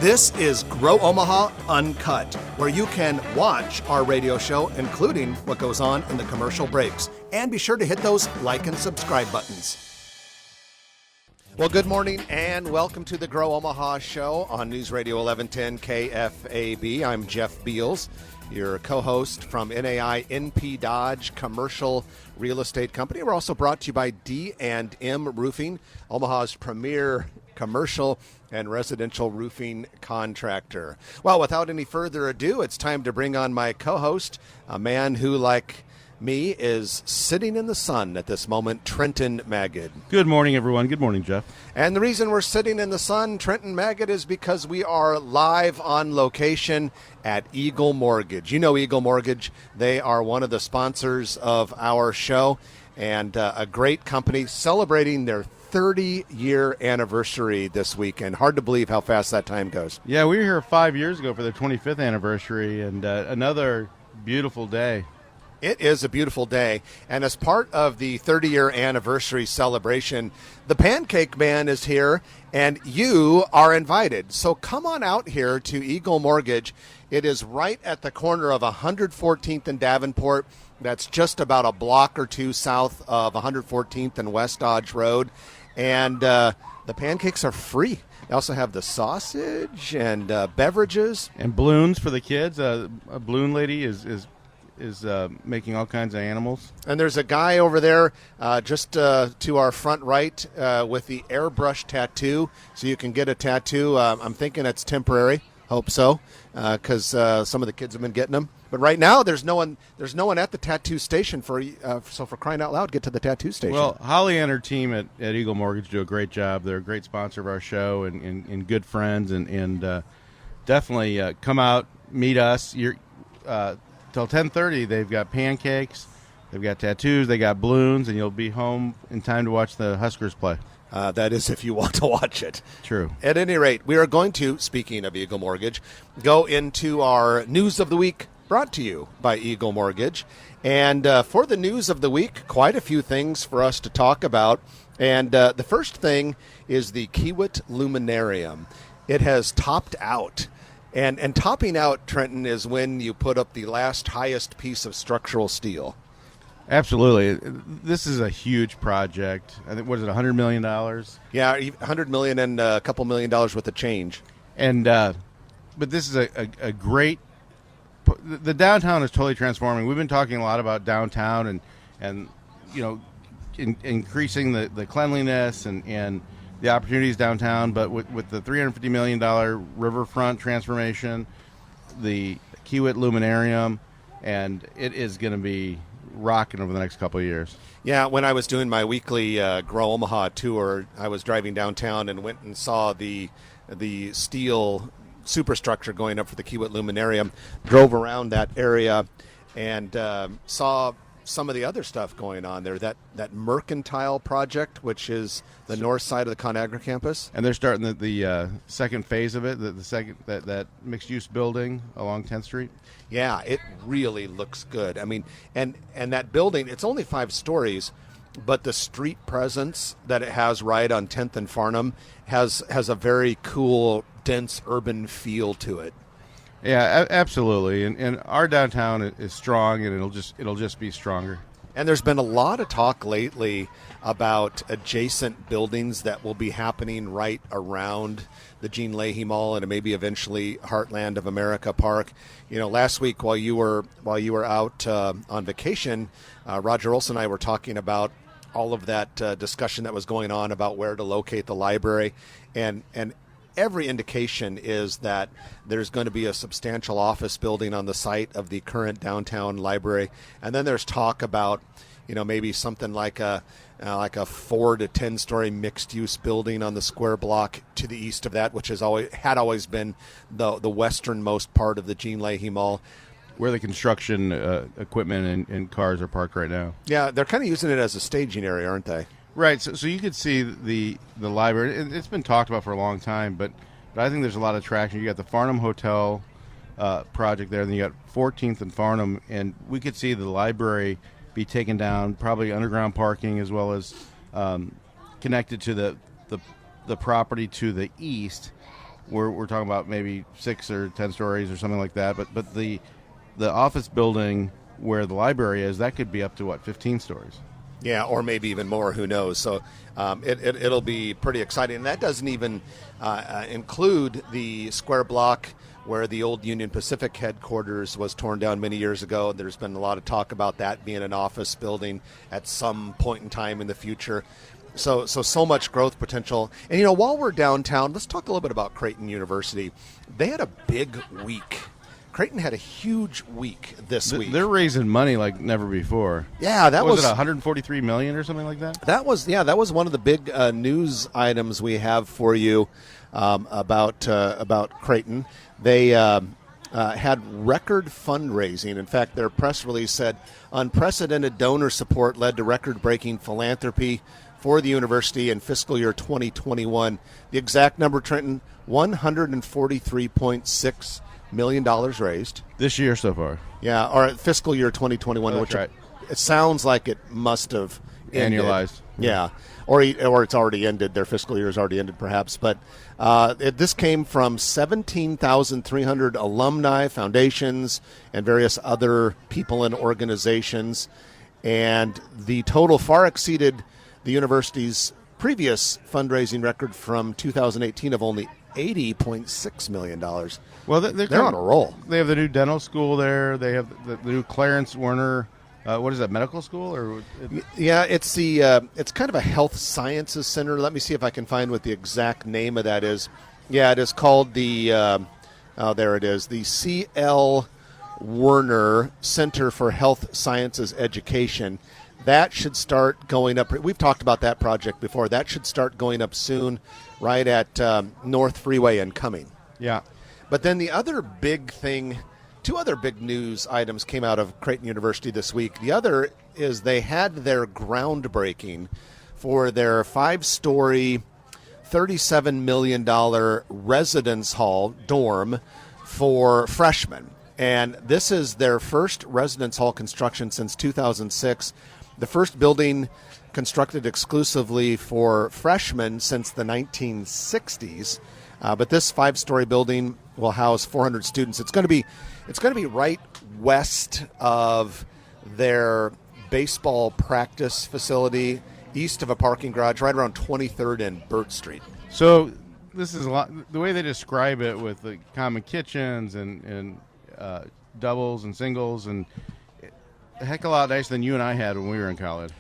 This is Grow Omaha Uncut, where you can watch our radio show, including what goes on in the commercial breaks. And be sure to hit those like and subscribe buttons. Well, good morning and welcome to the Grow Omaha show on News Radio 1110 KFAB. I'm Jeff Beals, your co-host from NAI NP Dodge Commercial Real Estate Company. We're also brought to you by D&M Roofing, Omaha's premier commercial and residential roofing contractor. Well, without any further ado, it's time to bring on my co-host, a man who, like me, is sitting in the sun at this moment, Trenton Magid. Good morning, everyone. Good morning, Jeff. And the reason we're sitting in the sun, Trenton Magid, is because we are live on location at Eagle Mortgage. You know Eagle Mortgage. They are one of the sponsors of our show and a great company celebrating their 30-year anniversary this weekend. Hard to believe how fast that time goes. Yeah, we were here 5 years ago for their 25th anniversary, and another beautiful day. It is a beautiful day, and as part of the 30-year anniversary celebration, the Pancake Man is here, and you are invited. So come on out here to Eagle Mortgage. It is right at the corner of 114th and Davenport. That's just about a block or two south of 114th and West Dodge Road, and the pancakes are free. They also have the sausage and beverages. And balloons for the kids. A balloon lady is making all kinds of animals. And there's a guy over there just to our front right with the airbrush tattoo, so you can get a tattoo. I'm thinking it's temporary. Hope so, because some of the kids have been getting them. But right now, there's no one at the tattoo station so for crying out loud, get to the tattoo station. Well, Holly and her team at Eagle Mortgage do a great job. They're a great sponsor of our show and good friends, and definitely come out, meet us. Till 10:30, they've got pancakes, they've got tattoos, they got balloons, and you'll be home in time to watch the Huskers play. That is if you want to watch it. True. At any rate, we are going to, speaking of Eagle Mortgage, go into our News of the Week, brought to you by Eagle Mortgage. And for the News of the Week, quite a few things for us to talk about. And the first thing is the Kiewit Luminarium. It has topped out. And topping out, Trenton, is when you put up the last highest piece of structural steel. Absolutely. This is a huge project. I think, what is it, $100 million? Yeah, $100 million and a couple $1 million worth of change. And but this is a great. The downtown is totally transforming. We've been talking a lot about downtown and you know, increasing the cleanliness and the opportunities downtown. But with the $350 million riverfront transformation, the Kiewit Luminarium, and it is going to be rocking over the next couple of years. Yeah, when I was doing my weekly Grow Omaha tour, I was driving downtown and went and saw the steel superstructure going up for the Kiewit Luminarium, drove around that area, and saw some of the other stuff going on there. That Mercantile project, which is the north side of the ConAgra campus. And they're starting the second phase of it, the second that mixed-use building along 10th Street. Yeah, it really looks good. I mean, and that building, it's only 5 stories, but the street presence that it has right on 10th and Farnham has a very cool, dense urban feel to it. Yeah, absolutely. And our downtown is strong, and it'll just be stronger. And there's been a lot of talk lately about adjacent buildings that will be happening right around the Gene Leahy Mall and maybe eventually Heartland of America Park. You know, last week while you were out on vacation, Roger Olson and I were talking about all of that discussion that was going on about where to locate the library, and every indication is that there's going to be a substantial office building on the site of the current downtown library. And then there's talk about, you know, maybe something like a 4 to 10 story mixed use building on the square block to the east of that, which had always been the westernmost part of the Gene Leahy Mall. Where the construction equipment and cars are parked right now. Yeah, they're kind of using it as a staging area, aren't they? Right, so you could see the library. It's been talked about for a long time, but I think there's a lot of traction. You got the Farnham Hotel project there, and then you got 14th and Farnham, and we could see the library be taken down, probably underground parking, as well as connected to the property to the east, we're talking about maybe 6 or 10 stories or something like that. But the office building where the library is, that could be up to what, 15 stories. Yeah, or maybe even more. Who knows? So it'll be pretty exciting. And that doesn't even include the square block where the old Union Pacific headquarters was torn down many years ago. There's been a lot of talk about that being an office building at some point in time in the future. So much growth potential. And, while we're downtown, let's talk a little bit about Creighton University. They had a big week. Creighton had a huge week this week. They're raising money like never before. Yeah, that was it $143 million or something like that? That was one of the big news items we have for you about Creighton. They had record fundraising. In fact, their press release said unprecedented donor support led to record-breaking philanthropy for the university in fiscal year 2021. The exact number, Trenton, $143.6 million raised this year so far. Yeah, or fiscal year 2021, that's which right. It sounds like it must have ended. Annualized. Yeah, or it's already ended. Their fiscal year has already ended, perhaps. But this came from 17,300 alumni, foundations, and various other people and organizations, and the total far exceeded the university's previous fundraising record from 2018 of only $80.6 million. Well, they're on a roll. They have the new dental school there. They have the new Clarence Werner. What is that, medical school? Yeah, it's it's kind of a health sciences center. Let me see if I can find what the exact name of that is. Yeah, it is called the there it is, the C.L. Werner Center for Health Sciences Education. That should start going up. We've talked about that project before. That should start going up soon, right at North Freeway and Cumming. Yeah. But then the other big thing, two other big news items came out of Creighton University this week. The other is they had their groundbreaking for their 5-story, $37 million residence hall dorm for freshmen. And this is their first residence hall construction since 2006. The first building constructed exclusively for freshmen since the 1960s. But this 5-story building will house 400 students. It's going to be right west of their baseball practice facility, east of a parking garage, right around 23rd and Burt Street. So this is a lot. The way they describe it with the common kitchens and doubles and singles, and a heck of a lot nicer than you and I had when we were in college.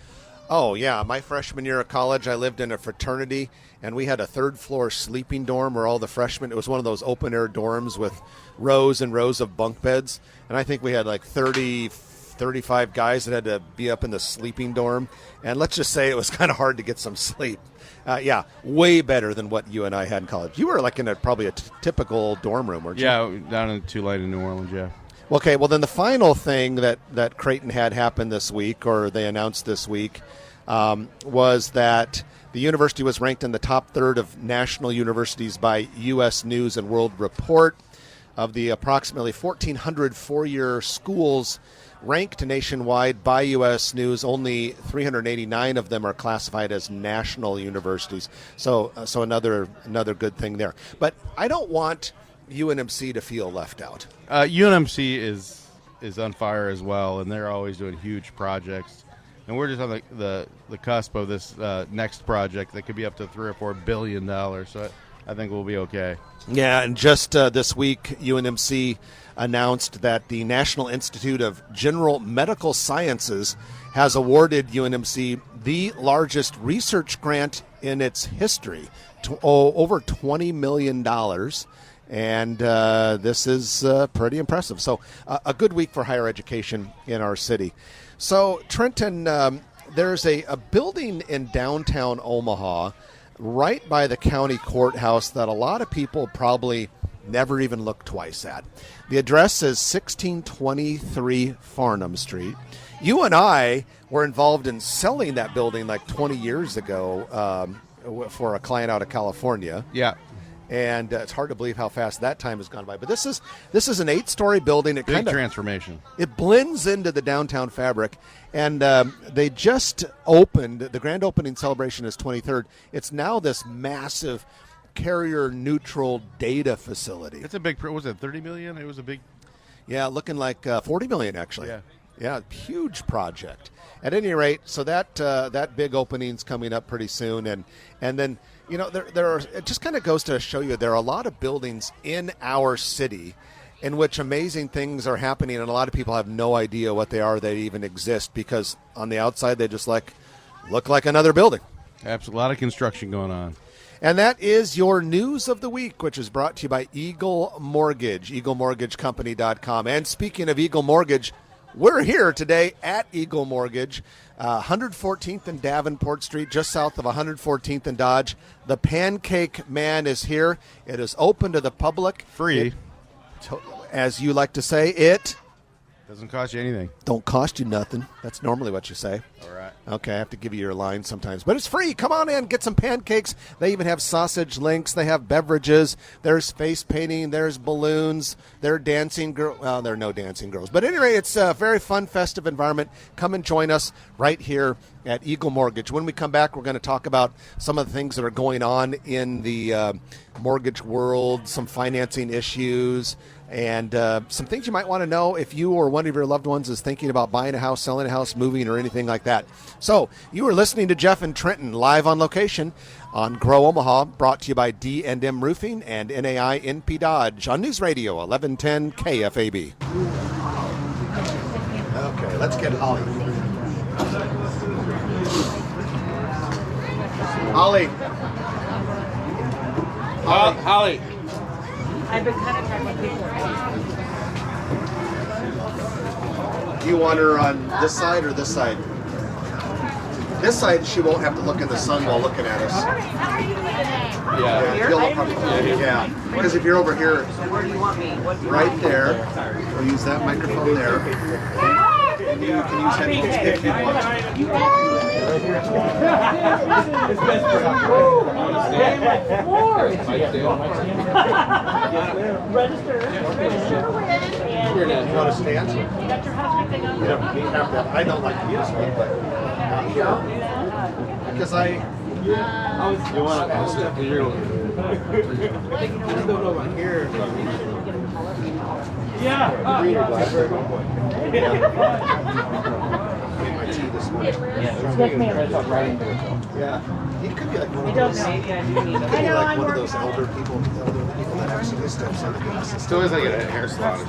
Oh, yeah. My freshman year of college, I lived in a fraternity, and we had a third-floor sleeping dorm where all the freshmen, it was one of those open-air dorms with rows and rows of bunk beds, and I think we had like 35 guys that had to be up in the sleeping dorm, and let's just say it was kind of hard to get some sleep. Yeah, way better than what you and I had in college. You were like in probably a typical dorm room, weren't you? Yeah, down in Tulane in New Orleans, yeah. Okay, well then the final thing that Creighton had happen this week, or they announced this week, was that the university was ranked in the top third of national universities by U.S. News and World Report. Of the approximately 1,400 four-year schools ranked nationwide by U.S. News, only 389 of them are classified as national universities. So another good thing there. But I don't want UNMC to feel left out. UNMC is on fire as well, and they're always doing huge projects. And we're just on the cusp of this next project that could be up to $3 or $4 billion. So I think we'll be okay. Yeah, and just this week, UNMC announced that the National Institute of General Medical Sciences has awarded UNMC the largest research grant in its history, over $20 million. And this is pretty impressive. So a good week for higher education in our city. So, Trenton, there's a building in downtown Omaha right by the county courthouse that a lot of people probably never even look twice at. The address is 1623 Farnham Street. You and I were involved in selling that building like 20 years ago for a client out of California. Yeah. And it's hard to believe how fast that time has gone by. But this is an 8-story building. It Big transformation. It blends into the downtown fabric. And they just opened. The grand opening celebration is 23rd. It's now this massive carrier neutral data facility. It's a big. Was it 30 million? It was a big. Yeah, looking like 40 million actually. Yeah, huge project. At any rate, so that big opening's coming up pretty soon, and then there are, it just kind of goes to show you there are a lot of buildings in our city in which amazing things are happening, and a lot of people have no idea what they are, they even exist, because on the outside they just look like another building. Absolutely, a lot of construction going on. And that is your news of the week, which is brought to you by Eagle Mortgage, EagleMortgageCompany.com. And speaking of Eagle Mortgage, we're here today at Eagle Mortgage, 114th and Davenport Street, just south of 114th and Dodge. The Pancake Man is here. It is open to the public. Free. As you like to say, it doesn't cost you anything. Don't cost you nothing. That's normally what you say. All right. Okay, I have to give you your line sometimes. But it's free. Come on in, get some pancakes. They even have sausage links. They have beverages. There's face painting. There's balloons. There are dancing girls. Well, there are no dancing girls. But anyway, it's a very fun, festive environment. Come and join us right here at Eagle Mortgage. When we come back, we're going to talk about some of the things that are going on in the mortgage world, some financing issues, and some things you might want to know if you or one of your loved ones is thinking about buying a house, selling a house, moving, or anything like that. So you are listening to Jeff and Trenton live on location on Grow Omaha, brought to you by D&M Roofing and NAI NP Dodge on News Radio 1110 KFAB. Okay, let's get Holly. Holly. I've been kind of trying to people. Do you want her on this side or this side? This side, she won't have to look in the sun while looking at us. How are you doing today? Yeah. Because if you're over here, Where do you want me? What do you right want? there, we'll use that microphone there. And you can use headphones if you want. Register. You want to stand? You got your husband thing on? You don't have that. I don't like to use one, but because I. You want to step here? Yeah. My tea this morning. Yes, ma'am. Yeah. He could be like one of I don't those. know. Maybe I do need He could be like one of those elder people that actually steps on the gas. It's always like a hair salon or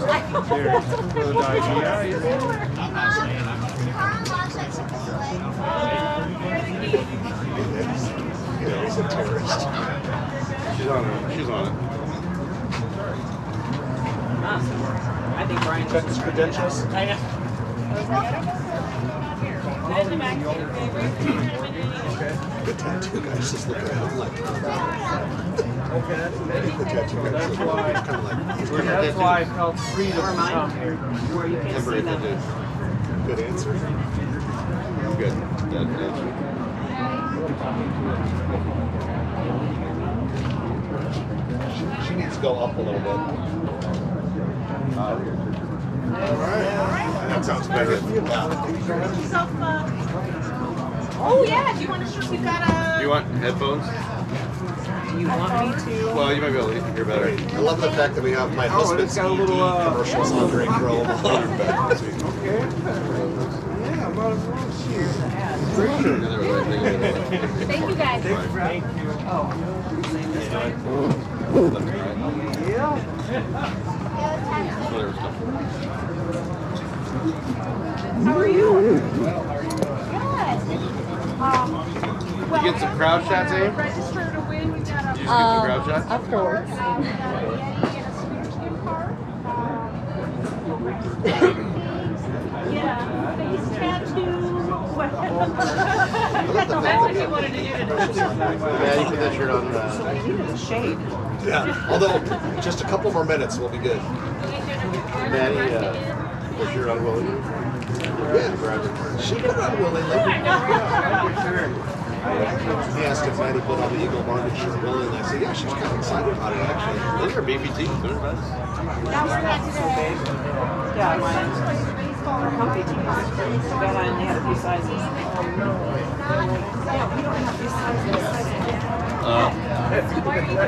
He's a terrorist. She's on it. I think Brian Check his credentials. I know. The tattoo guy's just looking at him like. Okay, that's amazing. The tattoo guy's looking at him kind of like. That's why I felt free to come here. Where you can see them. Good answer. Good. Good answer. She needs to go up a little bit. All right. That sounds better. Oh yeah, do you want to show? We've got a. You want headphones? Do you want me to? Well, you might be able to hear better. I love the fact that we have my husband's ED commercials on during Grow. Okay. Yeah, might as well cheers. Thank you guys. Thank you. Oh. Yeah. How are you? You get some crowd shots, Abe? Register to win. We got a. Did you just get some crowd shots? Of course. Yeah, face tattoo. That's what you wanted to do today. Yeah, you put that shirt on. Shade. Yeah, although just a couple more minutes will be good. Maddie, put the shirt on Willie. Yeah, she put it on willingly. He asked if Maddie put on the Eagle Mortgage shirt willingly. I said, yeah, she's kind of excited about it, actually. Those are BBT. They're nice. Yeah, mine. Comfy tees. But I only had a few sizes. Yeah, we don't have these sizes.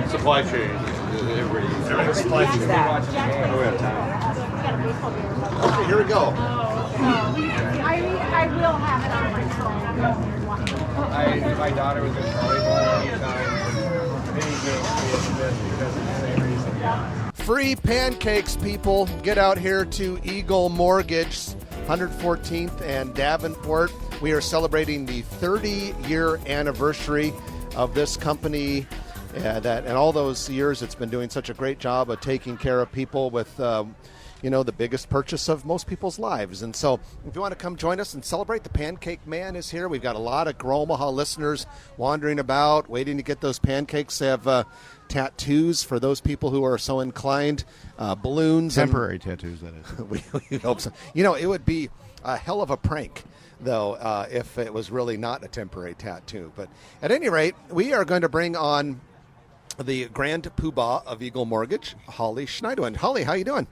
Supply chain. Everybody. Supply chain. Okay, here we go. I will have it on my phone. My daughter was in volleyball one time. Mini games because of the same reason. Free pancakes, people. Get out here to Eagle Mortgage, 114th and Davenport. We are celebrating the 30-year anniversary of this company. And all those years it's been doing such a great job of taking care of people with, the biggest purchase of most people's lives. And so if you want to come join us and celebrate, the Pancake Man is here. We've got a lot of Omaha listeners wandering about, waiting to get those pancakes. They have tattoos for those people who are so inclined, balloons. Temporary tattoos, that is. we hope so. It would be a hell of a prank, though, if it was really not a temporary tattoo. But at any rate, we are going to bring on the Grand Poobah of Eagle Mortgage, Holly Schneidewind. Holly, how you doing?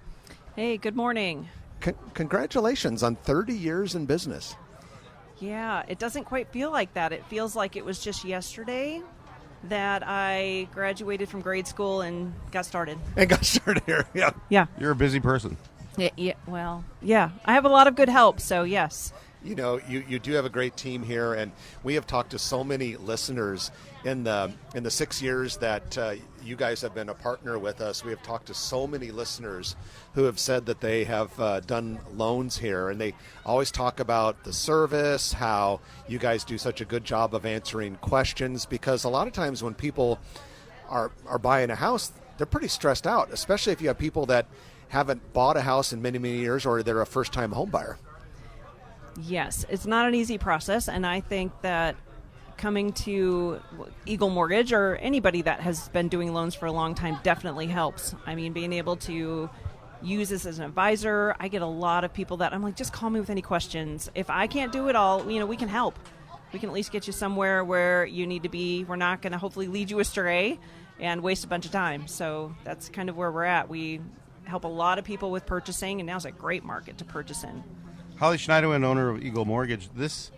Hey, good morning. Congratulations on 30 years in business. Yeah, it doesn't quite feel like that. It feels like it was just yesterday that I graduated from grade school and got started. And got started here, yeah. Yeah. You're a busy person. Yeah. Well, yeah. I have a lot of good help, so yes. You do have a great team here, and we have talked to so many listeners in the 6 years that you guys have been a partner with us. We have talked to so many listeners who have said that they have done loans here, and they always talk about the service, how you guys do such a good job of answering questions, because a lot of times when people are buying a house, they're pretty stressed out, especially if you have people that haven't bought a house in many, many years, or they're a first-time home buyer. Yes, it's not an easy process, and I think that coming to Eagle Mortgage or anybody that has been doing loans for a long time definitely helps. I mean, being able to use this as an advisor, I get a lot of people that I'm like, just call me with any questions. If I can't do it all, we can help. We can at least get you somewhere where you need to be. We're not going to hopefully lead you astray and waste a bunch of time. So that's kind of where we're at. We help a lot of people with purchasing, and now's a great market to purchase in. Holly Schneidewind, owner of Eagle Mortgage. This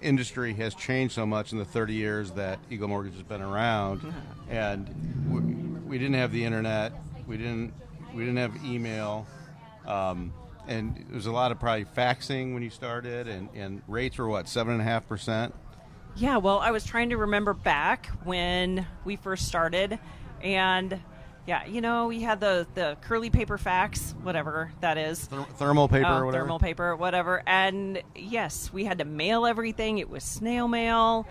industry has changed so much in the 30 years that Eagle Mortgage has been around, and we didn't have the internet, we didn't have email, and there was a lot of probably faxing when you started, and rates were what, 7.5%? Yeah, well, I was trying to remember back when we first started, and yeah, we had the curly paper fax, whatever that is. Thermal paper or whatever? Thermal paper, whatever. And yes, we had to mail everything. It was snail mail,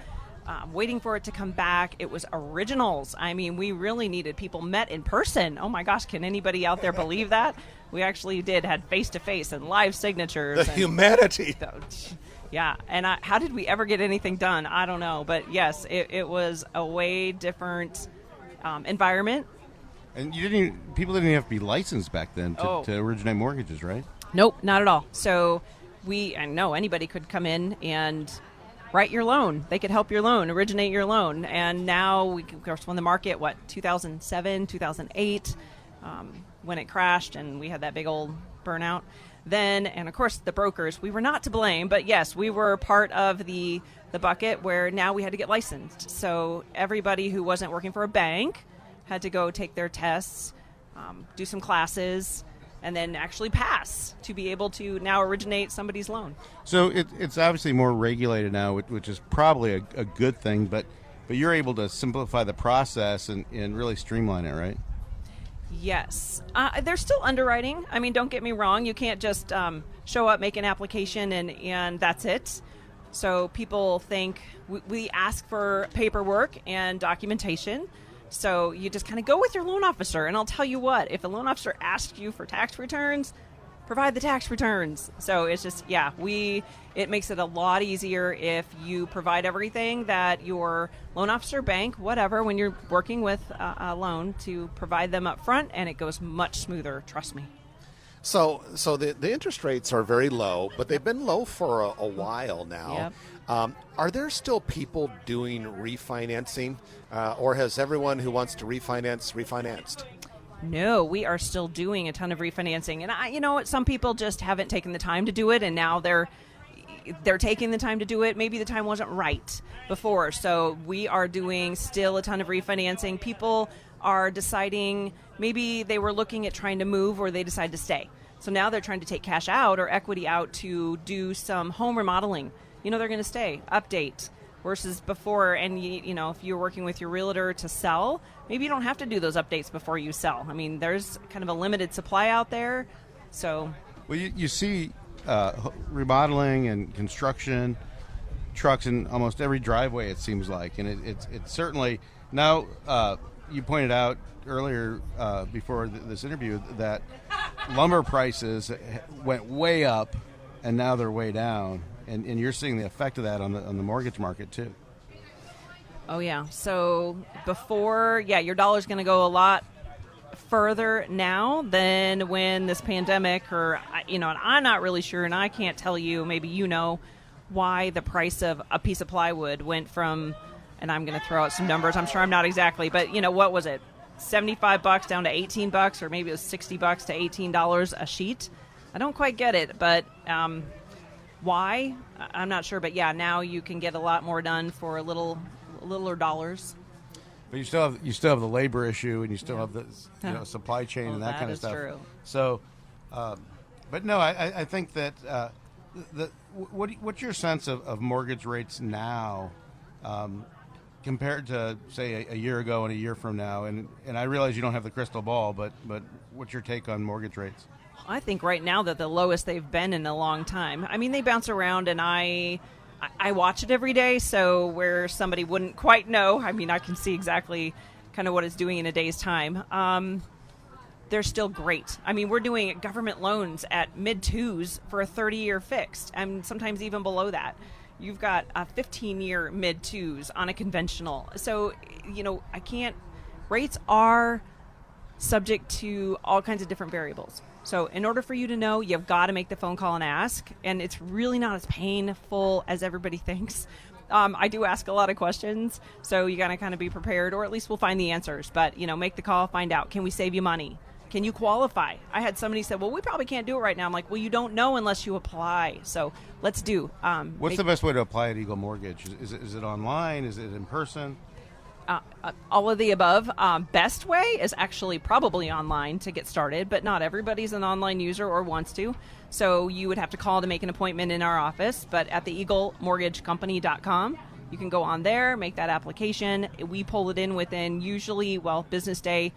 waiting for it to come back. It was originals. I mean, we really needed people met in person. Oh my gosh, can anybody out there believe that? We actually had face-to-face and live signatures. The humanity. Yeah, and how did we ever get anything done? I don't know. But yes, it was a way different environment. And people didn't even have to be licensed back then to originate mortgages, right? Nope, not at all. So anybody could come in and write your loan. They could help your loan, originate your loan. And now we won the market, 2007, 2008, when it crashed and we had that big old burnout. Then, and of course, the brokers, we were not to blame, but yes, we were part of the bucket where now we had to get licensed. So everybody who wasn't working for a bank had to go take their tests, do some classes, and then actually pass to be able to now originate somebody's loan. So it's obviously more regulated now, which is probably a good thing, but you're able to simplify the process and really streamline it, right? Yes. There's still underwriting. I mean, don't get me wrong. You can't just show up, make an application, and that's it. So people think we ask for paperwork and documentation. So you just kind of go with your loan officer, and I'll tell you what, if a loan officer asks you for tax returns, provide the tax returns. So it's just, it makes it a lot easier if you provide everything that your loan officer, bank, whatever, when you're working with a loan, to provide them up front, and it goes much smoother, trust me. So the interest rates are very low, but they've been low for a while now. Yep. Are there still people doing refinancing, or has everyone who wants to refinance refinanced? No, we are still doing a ton of refinancing. And you know what? Some people just haven't taken the time to do it, and now they're they're taking the time to do it. Maybe the time wasn't right before. So we are doing still a ton of refinancing. People are deciding, maybe they were looking at trying to move or they decide to stay. So now they're trying to take cash out or equity out to do some home remodeling. They're going to stay, update, versus before. And, if you're working with your realtor to sell, maybe you don't have to do those updates before you sell. I mean, there's kind of a limited supply out there. So, well, you see remodeling and construction trucks in almost every driveway, it seems like. And it's certainly now, you pointed out earlier before this interview that lumber prices went way up and now they're way down. And you're seeing the effect of that on the mortgage market too. Oh, yeah. So before, your dollar's going to go a lot further now than when this pandemic or, and I'm not really sure, and I can't tell you, maybe why the price of a piece of plywood went from, and I'm going to throw out some numbers, I'm sure I'm not exactly, but, what was it, $75 down to $18, or maybe it was $60 to $18 a sheet? I don't quite get it, but why? I'm not sure, but now you can get a lot more done for littler dollars. But you still have the labor issue, and you still have the supply chain and that kind of stuff. True. So, but no, I think that what's your sense of mortgage rates now compared to say a year ago and a year from now? And I realize you don't have the crystal ball, but what's your take on mortgage rates? I think right now that the lowest they've been in a long time. I mean, they bounce around, and I watch it every day, so where somebody wouldn't quite know, I mean, I can see exactly kind of what it's doing in a day's time. They're still great. I mean, we're doing government loans at mid-twos for a 30-year fixed, and sometimes even below that. You've got a 15-year mid-twos on a conventional. So, rates are subject to all kinds of different variables. So in order for you to know, you've got to make the phone call and ask. And it's really not as painful as everybody thinks. I do ask a lot of questions, so you got to kind of be prepared, or at least we'll find the answers. But, make the call, find out. Can we save you money? Can you qualify? I had somebody say, well, we probably can't do it right now. I'm like, well, you don't know unless you apply. So let's do. What's the best way to apply at Eagle Mortgage? Is it online? Is it in person? All of the above. Best way is actually probably online to get started, but not everybody's an online user or wants to. So you would have to call to make an appointment in our office, but at the eaglemortgagecompany.com, you can go on there, make that application. We pull it in within usually, business day,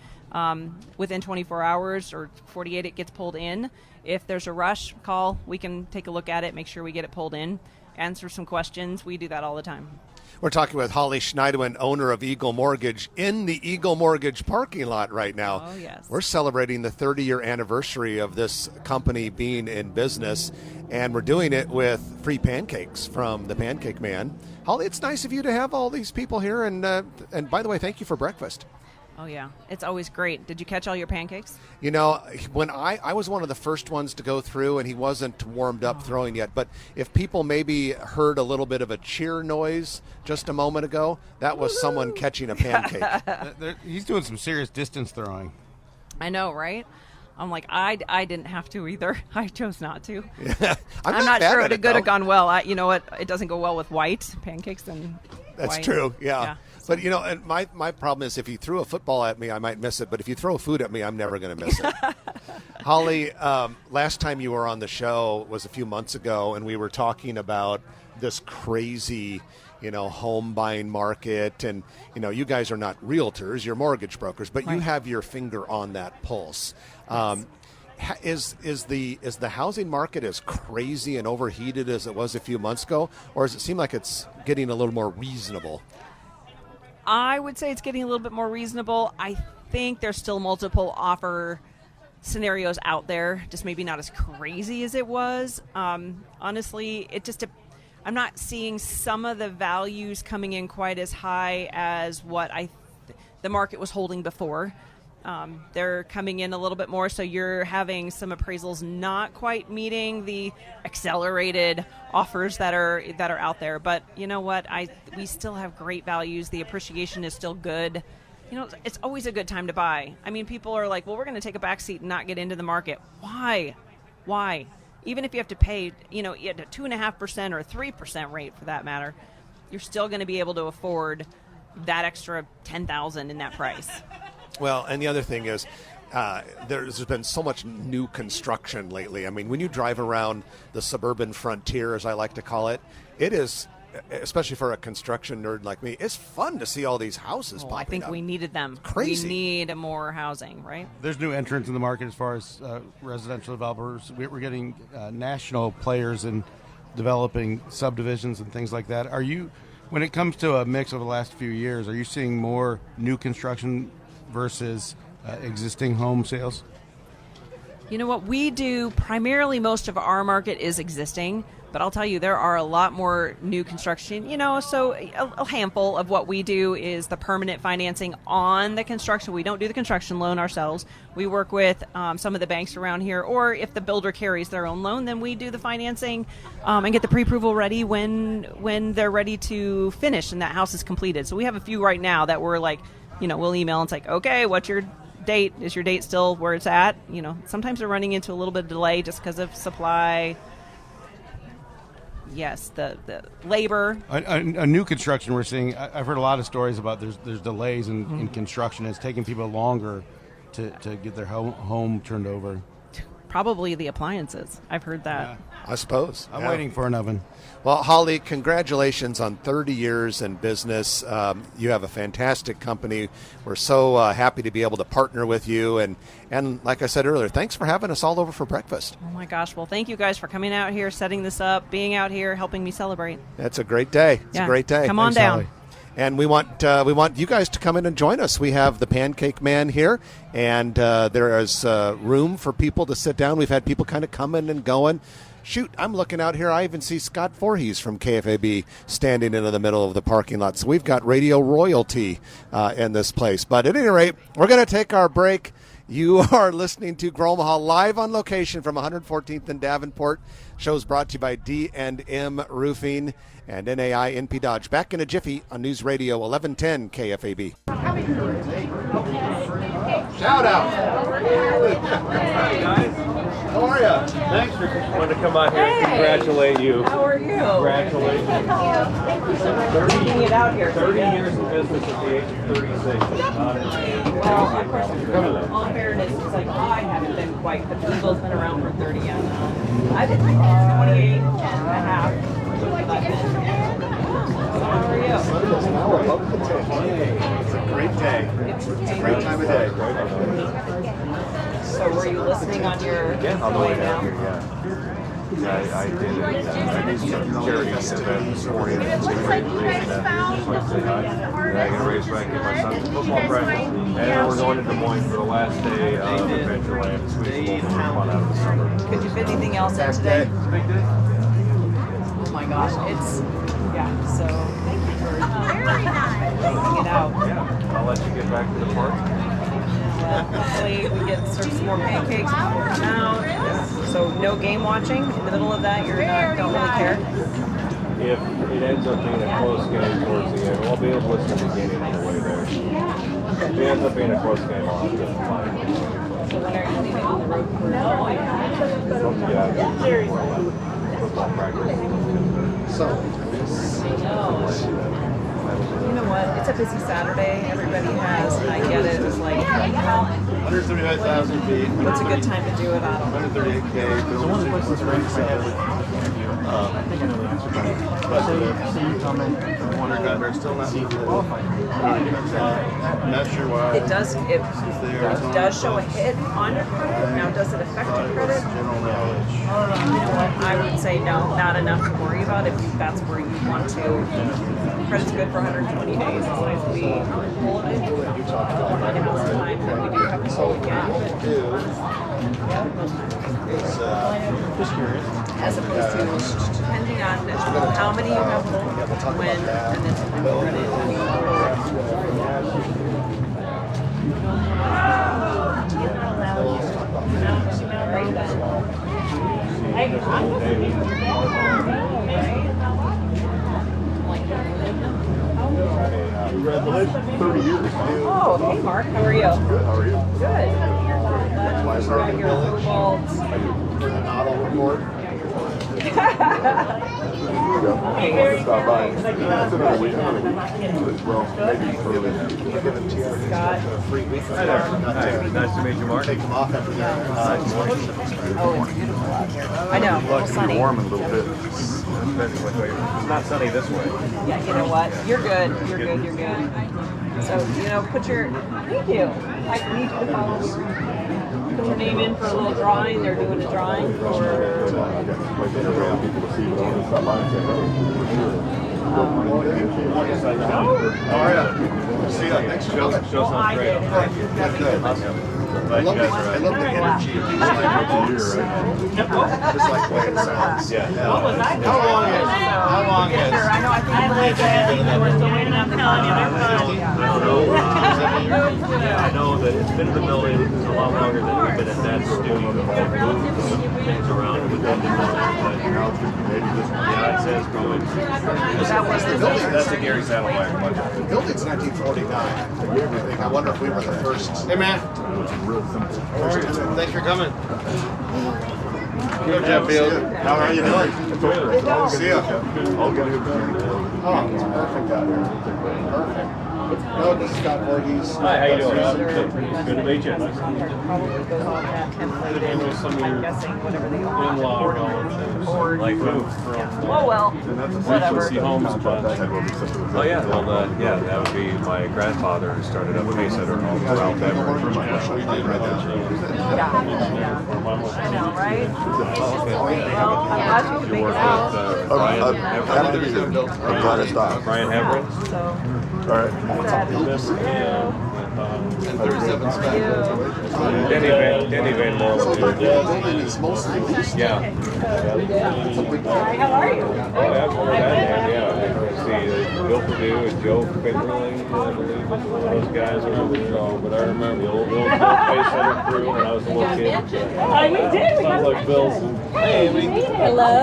within 24 hours or 48, it gets pulled in. If there's a rush, call. We can take a look at it, make sure we get it pulled in, answer some questions. We do that all the time. We're talking with Holly Schneidewind, owner of Eagle Mortgage, in the Eagle Mortgage parking lot right now. Oh, yes. We're celebrating the 30-year anniversary of this company being in business, and we're doing it with free pancakes from the Pancake Man. Holly, it's nice of you to have all these people here, and by the way, thank you for breakfast. Oh, yeah. It's always great. Did you catch all your pancakes? When I was one of the first ones to go through, and he wasn't warmed up throwing yet, but if people maybe heard a little bit of a cheer noise just a moment ago, that was someone catching a pancake. He's doing some serious distance throwing. I know, right? I'm like, I didn't have to either. I chose not to. Yeah. I'm not sure it could have gone. gone well. You know what? It doesn't go well with white pancakes and That's white. true, yeah. But, and my problem is if you threw a football at me, I might miss it. But if you throw food at me, I'm never going to miss it. Holly, last time you were on the show was a few months ago, and we were talking about this crazy, home buying market. And, you guys are not realtors, you're mortgage brokers, but you have your finger on that pulse. Is the housing market as crazy and overheated as it was a few months ago, or does it seem like it's getting a little more reasonable? I would say it's getting a little bit more reasonable. I think there's still multiple offer scenarios out there, just maybe not as crazy as it was. Honestly, I'm not seeing some of the values coming in quite as high as what the market was holding before. They're coming in a little bit more, so you're having some appraisals not quite meeting the accelerated offers that are out there. But you know what? We still have great values. The appreciation is still good. It's always a good time to buy. I mean, people are like, well, we're going to take a back seat and not get into the market. Why? even if you have to pay, at a 2.5% or a 3% rate for that matter, you're still going to be able to afford that extra $10,000 in that price. Well, and the other thing is, there's been so much new construction lately. I mean, when you drive around the suburban frontier, as I like to call it, it is, especially for a construction nerd like me, it's fun to see all these houses popping I think up. we needed them. Crazy. We need more housing, right? There's new entrants in the market as far as residential developers. We're getting national players in developing subdivisions and things like that. Are you, when it comes to a mix over the last few years, are you seeing more new construction versus existing home sales? You know what we do, primarily most of our market is existing, but I'll tell you there are a lot more new construction, so a handful of what we do is the permanent financing on the construction. We don't do the construction loan ourselves. We work with some of the banks around here, or if the builder carries their own loan, then we do the financing and get the pre-approval ready when they're ready to finish and that house is completed. So we have a few right now that we're like, we'll email and it's like, okay, what's your date? Is your date still where it's at? Sometimes they're running into a little bit of delay just because of supply. Yes, the labor. A new construction we're seeing, I've heard a lot of stories about there's delays in construction. It's taking people longer to get their home turned over. Probably the appliances. I've heard that. Yeah. I suppose. I'm waiting for an oven. Well, Holly, congratulations on 30 years in business. You have a fantastic company. We're so happy to be able to partner with you. And like I said earlier, thanks for having us all over for breakfast. Oh, my gosh. Well, thank you guys for coming out here, setting this up, being out here, helping me celebrate. That's a great day. It's a great day. Come on Thanks, down. Holly. And we want you guys to come in and join us. We have the Pancake Man here, and there is room for people to sit down. We've had people kind of coming and going. Shoot, I'm looking out here. I even see Scott Voorhees from KFAB standing in the middle of the parking lot. So we've got radio royalty in this place. But at any rate, we're going to take our break. You are listening to Grow Omaha live on location from 114th and Davenport. Show's brought to you by D&M Roofing and NAI NP Dodge. Back in a jiffy on News Radio 1110 KFAB. Shout out. Hi, guys. How are you? Thanks for wanting to come out here and congratulate you. How are you? Congratulations. Taking it out here. 30 years of business at the age of 36. Well, of course, all fairness, it's like, I haven't been quite, but Google's been around for 30 years now. I've been 28 and a half. How are you? It's a great day. It's a great time of day. So were you listening on your way down? I did. I did some charity event this morning. It looks like you guys found I got to race back in my son's football practice. And then we're going to Des Moines for the last day of Adventureland. Squeeze a little more fun out of the summer. Could you fit anything else in today? Big day. Oh my gosh, so thank you for taking it out. Yeah, I'll let you get back to the park. Hopefully we get served some more pancakes, people come out. So no game watching in the middle of that, don't really care? If it ends up being a close game towards the end, I'll be able to listen to the beginning on the way there. If it ends up being a close game, I'll have to fine. So when are you leaving on the road for? Football practice. You know what? It's a busy Saturday. Everybody has, and I get it. It's like, 135,000 feet. what's a good time to do it on? 138K. So one of the questions I but they're still not qualified. I'm not sure why. It does show a hit on your credit. Now, does it affect your credit? General knowledge. You know what? I would say no, not enough to worry about if that's where you want to. Credit's good for 120 days as long as we hold it. Time that we do have to hold as opposed to depending on how many you have pulled, when, and then sometimes you run Congratulations, 30 years. Oh, hey Mark, how are you? Good, how are you? Good. Glad you got your approval. For the Noddle report. Stop by. It's another week. Well, maybe early. Scott. Hi, nice to meet you, Mark. Take them off after that. Oh, it's beautiful out here. I know, a little sunny. Warm in a little bit. It's not sunny this way. Yeah, you know what? You're good. You're good. You're good. So, put your. Thank you. I need you to follow your. Put your name in for a little drawing. They're doing a drawing for. People to see what I want to stop by and say, All right. See ya. Thanks for coming. Show sounds great. I love the energy. Just like the way it sounds. Yeah. What was I doing? How long is? I know. I think we're still waiting on the I know that it's been in the building a lot longer than we've been at that studio. Moved some things around within the building. Yeah, it says probably. That's a Gary Satellite. The building's 1949. I wonder if we were the first. Hey, man. Thanks for coming. Good job, Field. How are you doing? See ya. I'll get it. Oh, it's perfect out here. Perfect. No, this is Scott Voorhees. Hi, how you doing? Good to meet you. probably goes on that template and I'm guessing whatever they are. In-law relatives. Like who? Oh well, whatever. Homes, but oh yeah, well that would be my grandfather who started up a babysitter home around Yeah. I know, right? Well, I'm glad you could make it out. Happy to be here. I'm glad I stopped. Brian Everett. So, All right. This and you. Danny Van Moore. The building is mostly leased. Yeah. Hi, how are you? Oh, yeah. See, Bill Perdue and Joe Fingerling, I believe, was one of those guys over there. So, but I remember the old Bill Face Center crew when I was a little kid. Oh, we did. We Sounds like Bill's. Hey, hello.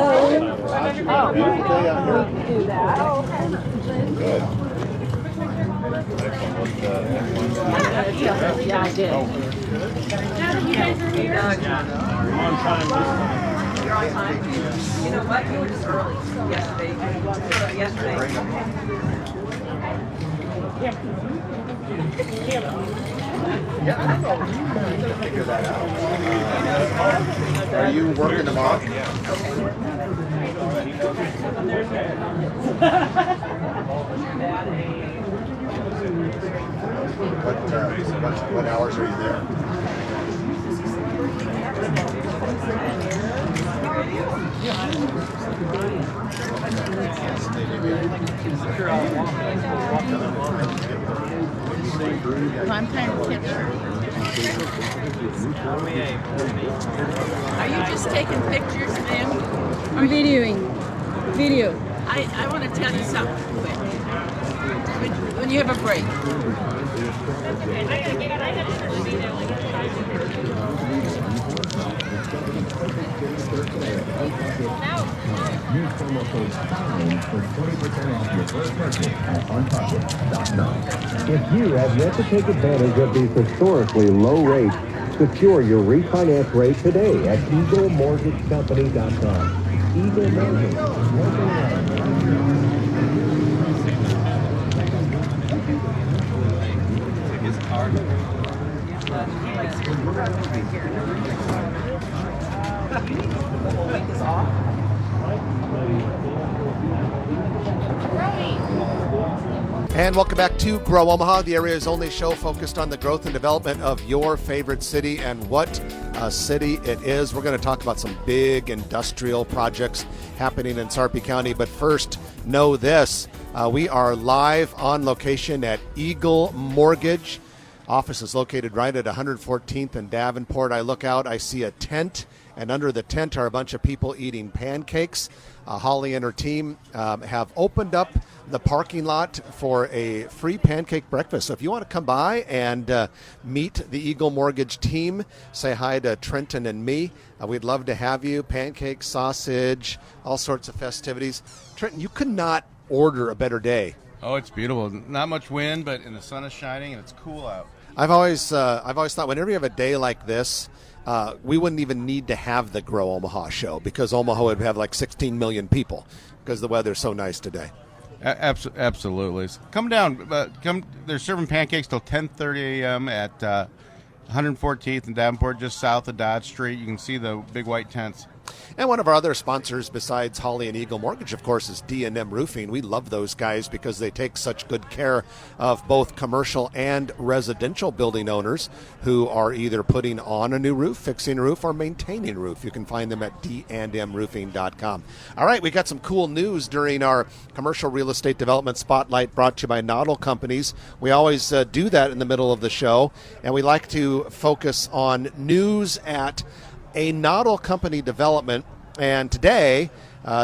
Oh, Beautiful day out here. do that. Good. Yeah, I did. You're on time. You know what? You were just early yesterday. Figure that out. Are you working tomorrow? What hours are you there? One-time picture. Are you just taking pictures, ma'am? I'm videoing. Video. I want to tell you something quick. When you have a break. Use promo code TIME for 20% off your first purchase at Uncut.com. If you have yet to take advantage of these historically low rates, secure your refinance rate today at EagleMortgageCompany.com. Eagle Mortgage. And welcome back to Grow Omaha, the area's only show focused on the growth and development of your favorite city and what city it is. We're going to talk about some big industrial projects happening in Sarpy County. But first, know this. We are live on location at Eagle Mortgage. Office is located right at 114th and Davenport. I look out, I see a tent, and under the tent are a bunch of people eating pancakes. Holly and her team have opened up the parking lot for a free pancake breakfast. So if you want to come by and meet the Eagle Mortgage team, say hi to Trenton and me. We'd love to have you. Pancakes, sausage, all sorts of festivities. Trenton, you could not order a better day. Oh, it's beautiful. Not much wind, but and the sun is shining and it's cool out. I've always thought whenever you have a day like this, we wouldn't even need to have the Grow Omaha show because Omaha would have like 16 million people because the weather's so nice today. Absolutely. Come down. They're serving pancakes till 10:30 a.m. at 114th and Davenport, just south of Dodge Street. You can see the big white tents. And one of our other sponsors besides Holly and Eagle Mortgage, of course, is D&M Roofing. We love those guys because they take such good care of both commercial and residential building owners who are either putting on a new roof, fixing a roof, or maintaining a roof. You can find them at dndmroofing.com. All right, we got some cool news during our commercial real estate development spotlight brought to you by Noddle Companies. We always do that in the middle of the show, and we like to focus on news at a Noddle Company development. And today,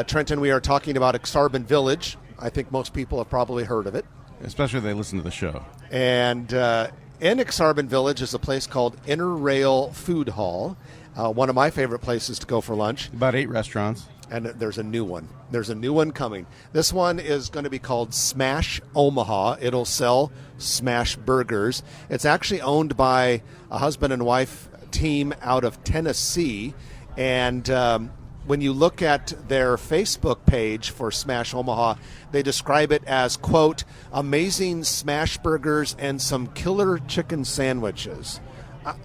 Trenton, we are talking about Exarban Village. I think most people have probably heard of it. Especially if they listen to the show. And in Exarban Village is a place called Inner Rail Food Hall, one of my favorite places to go for lunch. About 8 restaurants. And there's a new one. There's a new one coming. This one is going to be called Smash Omaha. It'll sell smash burgers. It's actually owned by a husband and wife team out of Tennessee, and when you look at their Facebook page for Smash Omaha, they describe it as, quote, amazing smash burgers and some killer chicken sandwiches.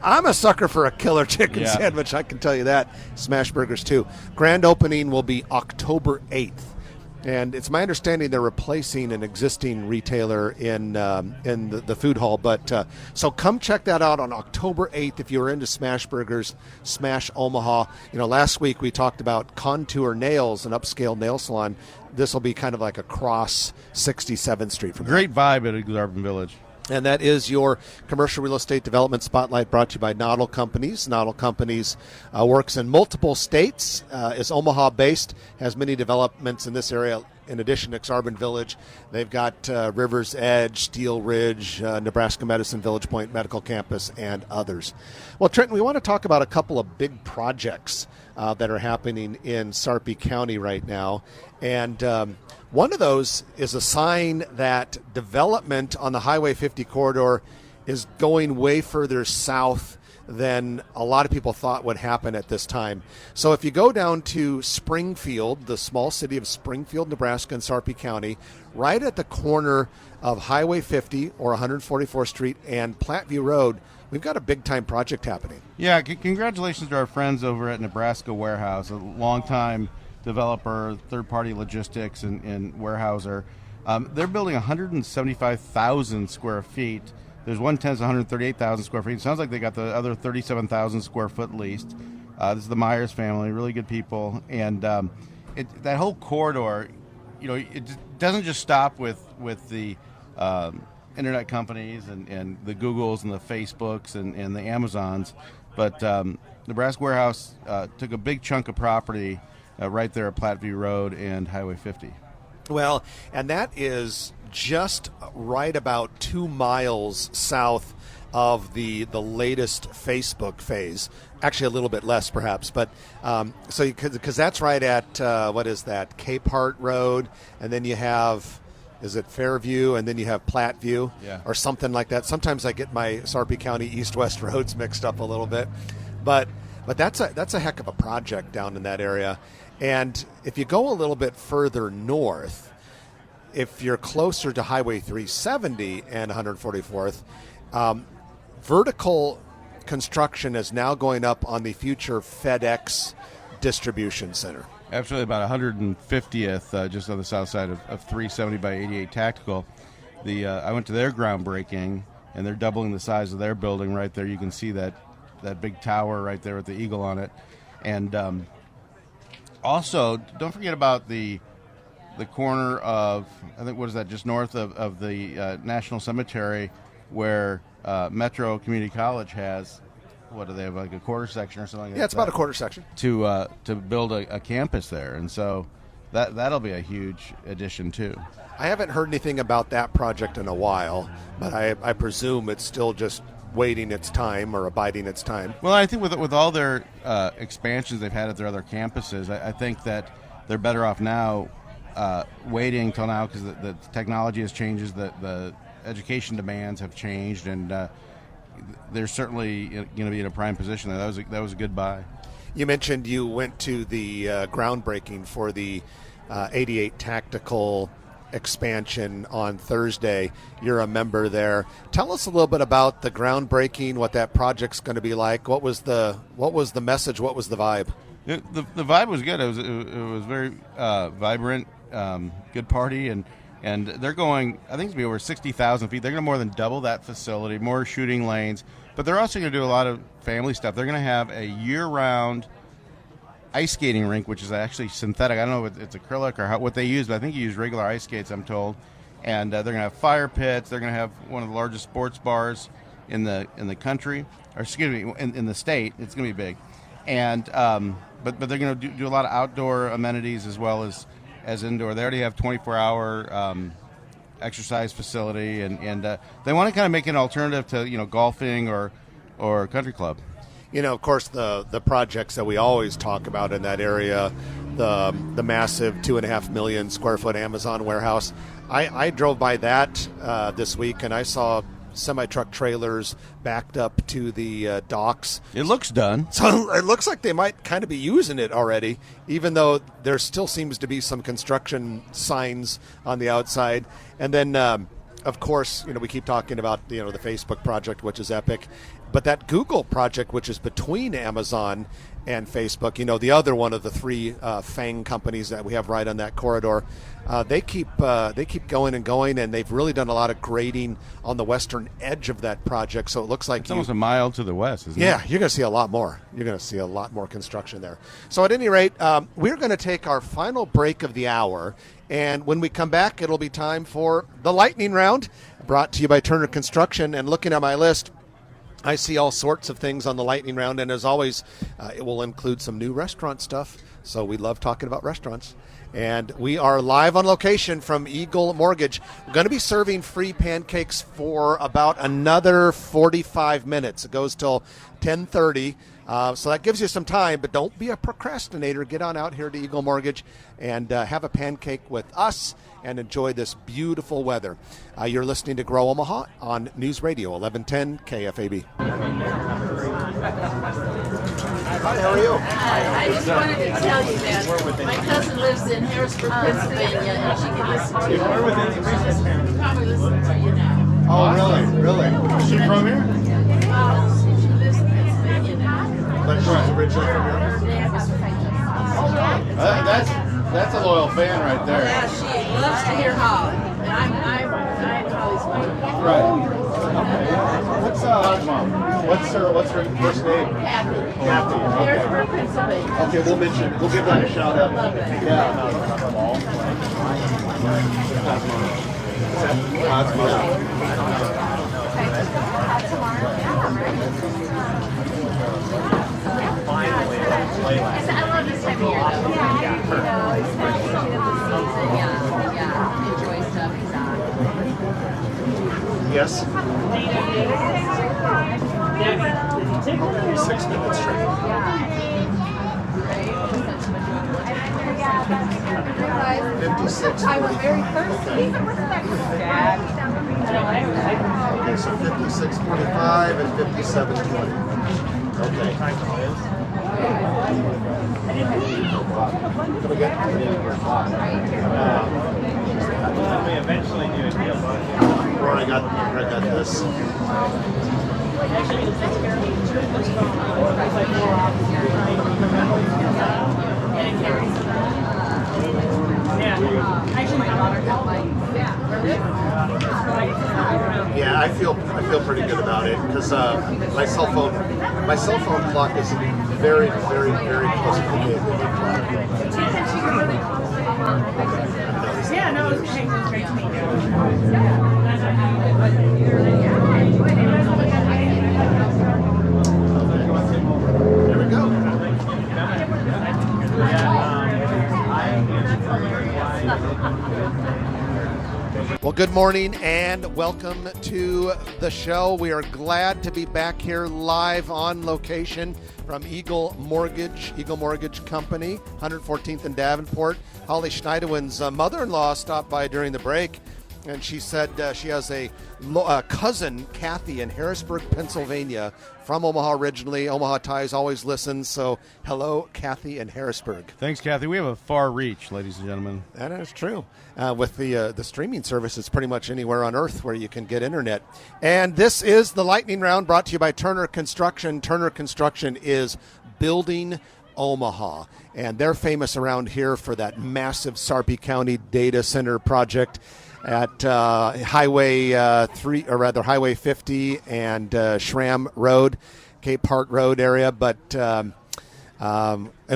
I'm a sucker for a killer chicken sandwich, I can tell you that. Smash burgers too. Grand opening will be October 8th. And it's my understanding they're replacing an existing retailer in the food hall. But so come check that out on October 8th if you're into smash burgers, Smash Omaha. You know, last week we talked about Contour Nails, an upscale nail salon. This will be kind of like across 67th Street from Great vibe at Exarban Village. And that is your commercial real estate development spotlight brought to you by Noddle Companies. Noddle Companies works in multiple states, is Omaha-based, has many developments in this area. In addition to Exarban Village, they've got River's Edge, Steel Ridge, Nebraska Medicine, Village Point Medical Campus, and others. Well, Trenton, we want to talk about a couple of big projects that are happening in Sarpy County right now. And one of those is a sign that development on the Highway 50 corridor is going way further south than a lot of people thought would happen at this time. So if you go down to Springfield, the small city of Springfield, Nebraska, in Sarpy County, right at the corner of Highway 50 or 144th Street and Platteview Road, we've got a big-time project happening. Yeah, congratulations to our friends over at Nebraska Warehouse, a long-time developer, third-party logistics and warehouser. They're building 175,000 square feet. There's one tenant's 138,000 square feet. It sounds like they got the other 37,000 square foot leased. This is the Myers family, really good people. And that whole corridor, you know, it doesn't just stop with the internet companies and the Googles and the Facebooks and the Amazons, but Nebraska Warehouse took a big chunk of property right there at Platteview Road and Highway 50. Well, and that is just right about 2 miles south of the latest Facebook phase. Actually, a little bit less, perhaps. But so because that's right at what is that? Capehart Road, and then you have, is it Fairview, and then you have Platteview, or something like that. Sometimes I get my Sarpy County east-west roads mixed up a little bit, but that's a heck of a project down in that area. And if you go a little bit further north, if you're closer to Highway 370 and 144th, vertical construction is now going up on the future FedEx distribution center. Absolutely, about 150th, just on the south side of 370 by 88 Tactical. I went to their groundbreaking, and they're doubling the size of their building right there. You can see that big tower right there with the eagle on it. And also, don't forget about the corner of, I think, what is that, just north of the National Cemetery, where Metro Community College has, what do they have, like a quarter section or something like that? Yeah, it's about a quarter section. To build a campus there. And so that'll be a huge addition, too. I haven't heard anything about that project in a while, but I presume it's still just waiting its time or abiding its time. Well, I think with all their expansions they've had at their other campuses, I think that they're better off now waiting till now, because the technology has changed, the education demands have changed, and they're certainly going to be in a prime position there. That was a good buy. You mentioned you went to the groundbreaking for the 88 Tactical expansion on Thursday. You're a member there. Tell us a little bit about the groundbreaking, what that project's going to be like. What was the message? What was the vibe? The vibe was good. It was very vibrant, good party, and they're going. I think it's going to be over 60,000 feet. They're going to more than double that facility, more shooting lanes. But they're also going to do a lot of family stuff. They're going to have a year-round ice skating rink, which is actually synthetic. I don't know if it's acrylic or what they use, but I think you use regular ice skates, I'm told. And they're going to have fire pits. They're going to have one of the largest sports bars in the country, or excuse me, in the state. It's going to be big. And but they're going to do a lot of outdoor amenities as well as indoor. They already have 24-hour exercise facility, and they want to kind of make an alternative to golfing or country club. Of course, the projects that we always talk about in that area, the massive 2.5 million square foot Amazon warehouse. I drove by that this week, and I saw semi-truck trailers backed up to the docks. It looks done. So it looks like they might kind of be using it already, even though there still seems to be some construction signs on the outside. And then, of course, we keep talking about the Facebook project, which is epic. But that Google project, which is between Amazon and Facebook, the other one of the three FANG companies that we have right on that corridor, they keep going and going, and they've really done a lot of grading on the western edge of that project. So it looks like it's almost a mile to the west, isn't it? Yeah, you're going to see a lot more. You're going to see a lot more construction there. So at any rate, we're going to take our final break of the hour, and when we come back, it'll be time for the lightning round, brought to you by Turner Construction. And looking at my list, I see all sorts of things on the lightning round, and as always, it will include some new restaurant stuff. So we love talking about restaurants. And we are live on location from Eagle Mortgage. We're going to be serving free pancakes for about another 45 minutes. It goes till 10:30. So that gives you some time, but don't be a procrastinator. Get on out here to Eagle Mortgage and have a pancake with us and enjoy this beautiful weather. You're listening to Grow Omaha on News Radio 1110 KFAB. Hi, how are you? I just wanted to tell you that my cousin lives in Harrisburg, Pennsylvania, and she can listen to you. She's probably listening to you now. Oh, really? Is she from here? She lives in Pennsylvania now. But she's originally from here? That's a loyal fan right there. Yeah, she loves to hear Holly. And I'm Holly's mom. Right. What's her first name? Happy. Happy. Harrisburg, Pennsylvania. Okay, we'll give that a shout out. Love it. I love this time of year though. Especially season. Yeah. Enjoy stuff. Yes. 6 minutes straight. 56. I was very thirsty. Okay, so 56:25 and 57:20. Okay. Can we get? We eventually do a deal. Or I got this. Yeah, I feel pretty good about it because my cell phone clock is very, very, very close to the clock. Yeah, no, it was great to meet you. There we go. Well, good morning and welcome to the show. We are glad to be back here live on location from Eagle Mortgage Company, 114th and Davenport. Holly Schneidewind's mother-in-law stopped by during the break And she said she has a cousin, Kathy, in Harrisburg, Pennsylvania, from Omaha originally. Omaha Ties always listens, so hello, Kathy in Harrisburg. Thanks, Kathy. We have a far reach, ladies and gentlemen. That is true. With the streaming service, it's pretty much anywhere on Earth where you can get internet. And this is the Lightning Round brought to you by Turner Construction. Turner Construction is building Omaha, and they're famous around here for that massive Sarpy County data center project at Highway 50 and Schramm Road, Cape Hart Road area. But and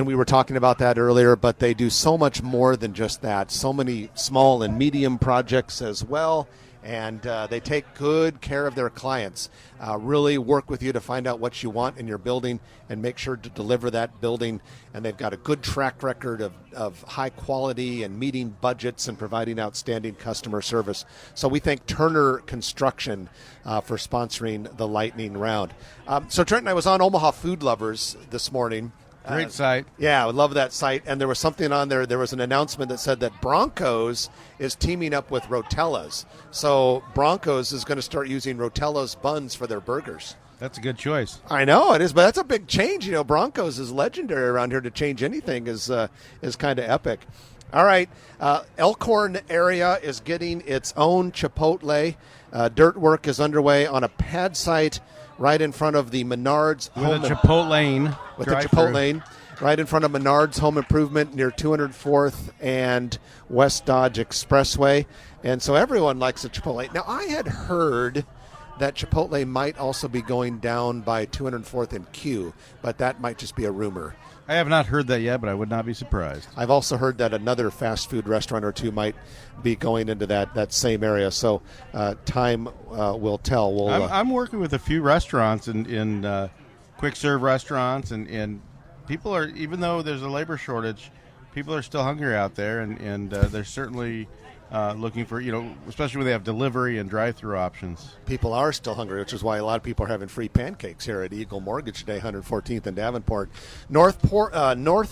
we were talking about that earlier, but they do so much more than just that. So many small and medium projects as well. And they take good care of their clients, really work with you to find out what you want in your building and make sure to deliver that building. And they've got a good track record of high quality and meeting budgets and providing outstanding customer service. So we thank Turner Construction for sponsoring the Lightning Round. So Trent and I was on Omaha Food Lovers this morning. Great site. Yeah, I love that site. And there was something on there. There was an announcement that said that Broncos is teaming up with Rotella's. So Broncos is going to start using Rotella's buns for their burgers. That's a good choice. I know it is, but that's a big change. You know, Broncos is legendary around here. To change anything is kind of epic. All right, Elkhorn area is getting its own Chipotle. Dirt work is underway on a pad site right in front of the Menards with a Chipotlane. With a Chipotlane right in front of Menards Home Improvement near 204th and West Dodge Expressway. And so everyone likes a Chipotle. Now, I had heard that Chipotle might also be going down by 204th and Q, but that might just be a rumor. I have not heard that yet, but I would not be surprised. I've also heard that another fast food restaurant or two might be going into that same area. So time will tell. I'm working with a few restaurants in quick serve restaurants, and people are, even though there's a labor shortage, people are still hungry out there, and they're certainly looking for, especially when they have delivery and drive-through options. People are still hungry, which is why a lot of people are having free pancakes here at Eagle Mortgage today, 114th and Davenport. North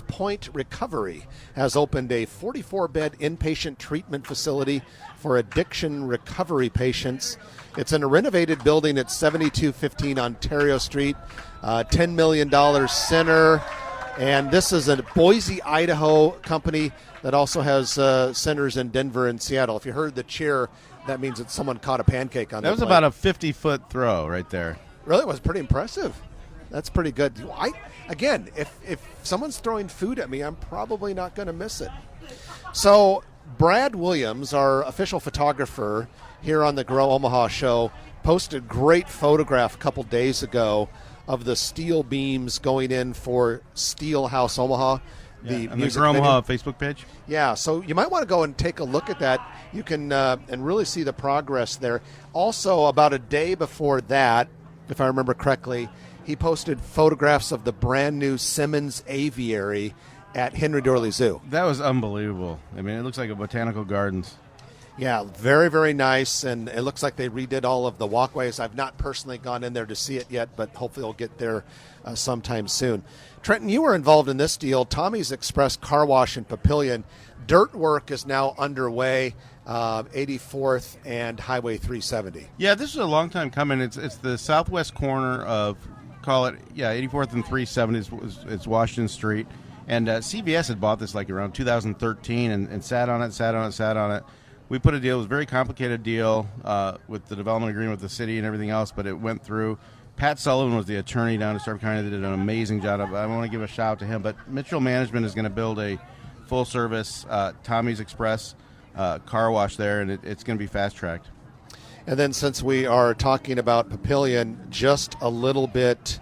Point Recovery has opened a 44-bed inpatient treatment facility for addiction recovery patients. It's in a renovated building at 7215 Ontario Street, $10 million center. And this is a Boise, Idaho company that also has centers in Denver and Seattle. If you heard the cheer, that means that someone caught a pancake on that. That was plate. About a 50-foot throw right there. Really? It was pretty impressive. That's pretty good. Again, if someone's throwing food at me, I'm probably not going to miss it. So Brad Williams, our official photographer here on the Grow Omaha show, posted a great photograph a couple days ago of the steel beams going in for Steel House Omaha. The Grow Omaha Facebook page? Yeah, so you might want to go and take a look at that. You can and really see the progress there. Also, about a day before that, if I remember correctly, he posted photographs of the brand new Simmons Aviary at Henry Doorly Zoo. That was unbelievable. I mean, it looks like a botanical gardens. Yeah, very, very nice, and it looks like they redid all of the walkways. I've not personally gone in there to see it yet, but hopefully I'll get there sometime soon. Trenton, you were involved in this deal. Tommy's Express Car Wash in Papillion. Dirt work is now underway, 84th and Highway 370. Yeah, this is a long time coming. It's the southwest corner of, 84th and 370 is Washington Street. And CVS had bought this like around 2013 and sat on it. We put a deal. It was a very complicated deal with the development agreement with the city and everything else, but it went through. Pat Sullivan was the attorney down in Sarpy County that did an amazing job. I want to give a shout out to him. But Mitchell Management is going to build a full-service Tommy's Express car wash there, and it's going to be fast-tracked. And then since we are talking about Papillion, just a little bit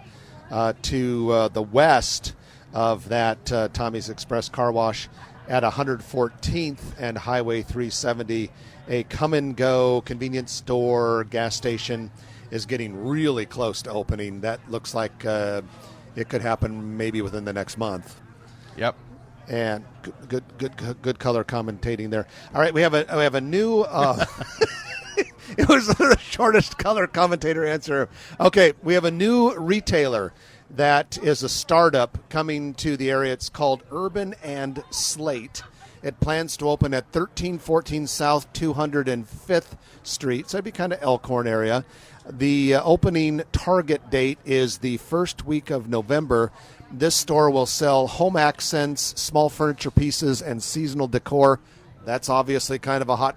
to the west of that Tommy's Express car wash, at 114th and Highway 370, a come-and-go convenience store, gas station is getting really close to opening. That looks like it could happen maybe within the next month. Yep. And good color commentating there. All right, we have a new. It was the shortest color commentator answer. Okay, we have a new retailer that is a startup coming to the area. It's called Urban and Slate. It plans to open at 1314 South 205th Street, so it'd be kind of Elkhorn area. The opening target date is the first week of November. This store will sell home accents, small furniture pieces, and seasonal decor. That's obviously kind of a hot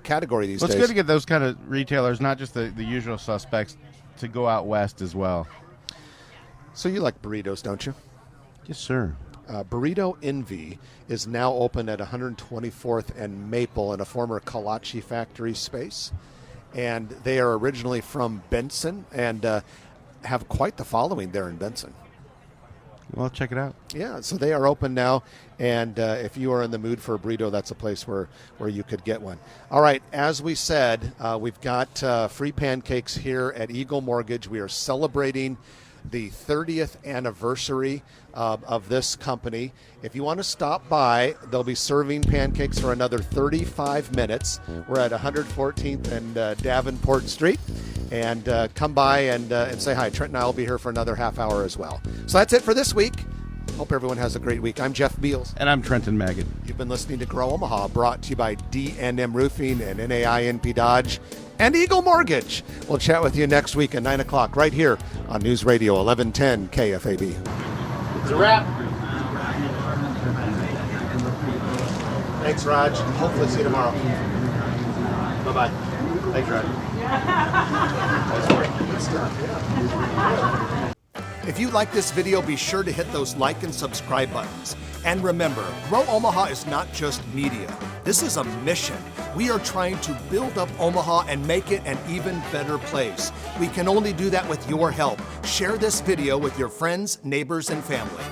category these days. It's good to get those kind of retailers, not just the usual suspects, to go out west as well. So you like burritos, don't you? Yes, sir. Burrito Envy is now open at 124th and Maple in a former Kolache factory space. And they are originally from Benson and have quite the following there in Benson. Well, check it out. Yeah, so they are open now, and if you are in the mood for a burrito, that's a place where you could get one. All right, as we said, we've got free pancakes here at Eagle Mortgage. We are celebrating the 30th anniversary of this company. If you want to stop by, they'll be serving pancakes for another 35 minutes. We're at 114th and Davenport Street. And come by and say hi. Trent and I will be here for another half hour as well. So that's it for this week. Hope everyone has a great week. I'm Jeff Beals. And I'm Trenton Magid. You've been listening to Grow Omaha, brought to you by D&M Roofing and NAINP Dodge and Eagle Mortgage. We'll chat with you next week at 9 o'clock right here on News Radio 1110 KFAB. It's a wrap. Thanks, Raj. Hopefully see you tomorrow. Bye-bye. Thanks, Raj. If you like this video, be sure to hit those like and subscribe buttons. And remember, Grow Omaha is not just media. This is a mission. We are trying to build up Omaha and make it an even better place. We can only do that with your help. Share this video with your friends, neighbors, and family.